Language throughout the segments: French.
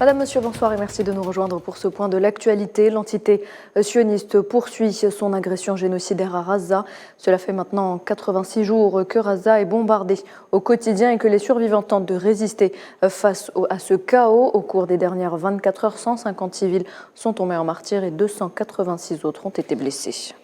Madame, Monsieur, bonsoir et merci de nous rejoindre pour ce point de l'actualité. L'entité sioniste poursuit son agression génocidaire à Raza. Cela fait maintenant 86 jours que Raza est bombardée au quotidien et que les survivants tentent de résister face à ce chaos. Au cours des dernières 24 heures, 150 civils sont tombés en martyrs et 286 autres ont été blessés.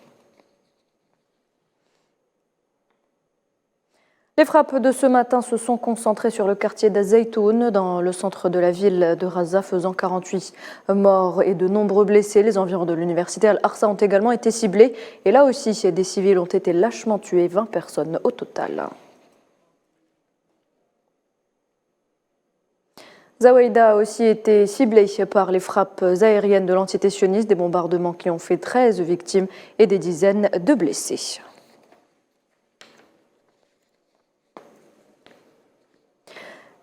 Les frappes de ce matin se sont concentrées sur le quartier d'Azaytoun, dans le centre de la ville de Raza, faisant 48 morts et de nombreux blessés. Les environs de l'université Al-Aqsa ont également été ciblés. Et là aussi, des civils ont été lâchement tués, 20 personnes au total. Zaouïda a aussi été ciblée par les frappes aériennes de l'entité sioniste, des bombardements qui ont fait 13 victimes et des dizaines de blessés.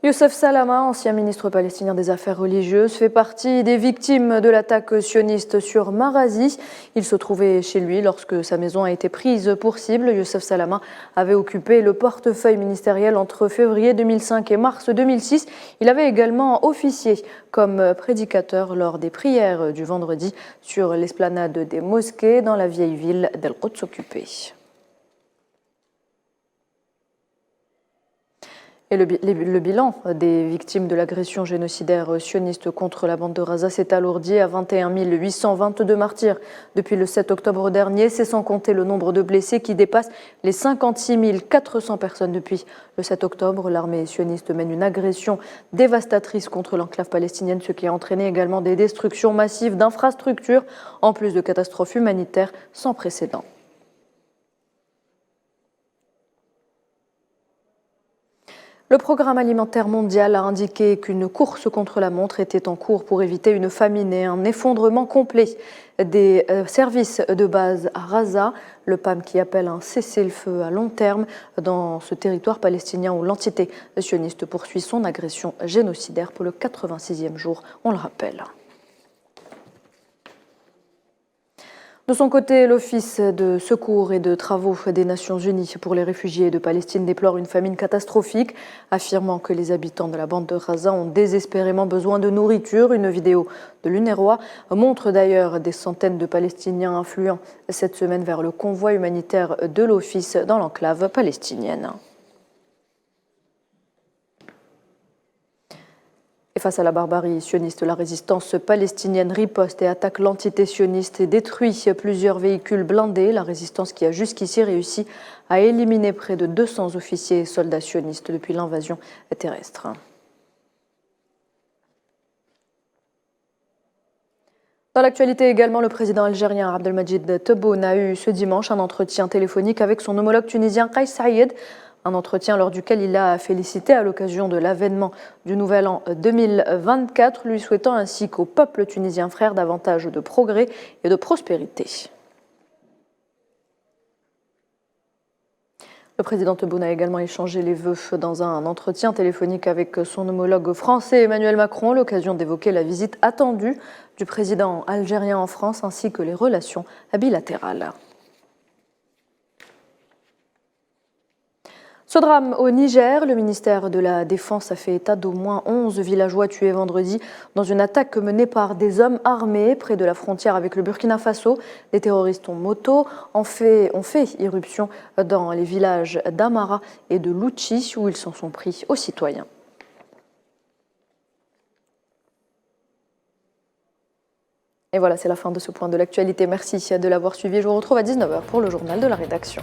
Youssef Salama, ancien ministre palestinien des Affaires religieuses, fait partie des victimes de l'attaque sioniste sur Marazi. Il se trouvait chez lui lorsque sa maison a été prise pour cible. Youssef Salama avait occupé le portefeuille ministériel entre février 2005 et mars 2006. Il avait également officié comme prédicateur lors des prières du vendredi sur l'esplanade des mosquées dans la vieille ville d'Al-Quds occupée. Et le bilan des victimes de l'agression génocidaire sioniste contre la bande de Raza s'est alourdi à 21 822 martyrs depuis le 7 octobre dernier. C'est sans compter le nombre de blessés qui dépasse les 56 400 personnes depuis le 7 octobre. L'armée sioniste mène une agression dévastatrice contre l'enclave palestinienne, ce qui a entraîné également des destructions massives d'infrastructures, en plus de catastrophes humanitaires sans précédent. Le programme alimentaire mondial a indiqué qu'une course contre la montre était en cours pour éviter une famine et un effondrement complet des services de base à Raza. Le PAM qui appelle un cessez-le-feu à long terme dans ce territoire palestinien où l'entité sioniste poursuit son agression génocidaire pour le 86e jour, on le rappelle. De son côté, l'Office de secours et de travaux des Nations Unies pour les réfugiés de Palestine déplore une famine catastrophique, affirmant que les habitants de la bande de Raza ont désespérément besoin de nourriture. Une vidéo de l'UNRWA montre d'ailleurs des centaines de Palestiniens affluant cette semaine vers le convoi humanitaire de l'Office dans l'enclave palestinienne. Et face à la barbarie sioniste, la résistance palestinienne riposte et attaque l'entité sioniste et détruit plusieurs véhicules blindés. La résistance qui a jusqu'ici réussi à éliminer près de 200 officiers et soldats sionistes depuis l'invasion terrestre. Dans l'actualité également, le président algérien Abdelmadjid Tebboune a eu ce dimanche un entretien téléphonique avec son homologue tunisien Kais Saïed. Un entretien lors duquel il a félicité à l'occasion de l'avènement du Nouvel An 2024, lui souhaitant ainsi qu'au peuple tunisien frère davantage de progrès et de prospérité. Le président Tebboune a également échangé les vœux dans un entretien téléphonique avec son homologue français Emmanuel Macron, l'occasion d'évoquer la visite attendue du président algérien en France ainsi que les relations bilatérales. Ce drame au Niger, le ministère de la Défense a fait état d'au moins 11 villageois tués vendredi dans une attaque menée par des hommes armés près de la frontière avec le Burkina Faso. Les terroristes ont fait irruption dans les villages d'Amara et de Louchi où ils s'en sont pris aux citoyens. Et voilà, c'est la fin de ce point de l'actualité. Merci de l'avoir suivi. Je vous retrouve à 19h pour le journal de la rédaction.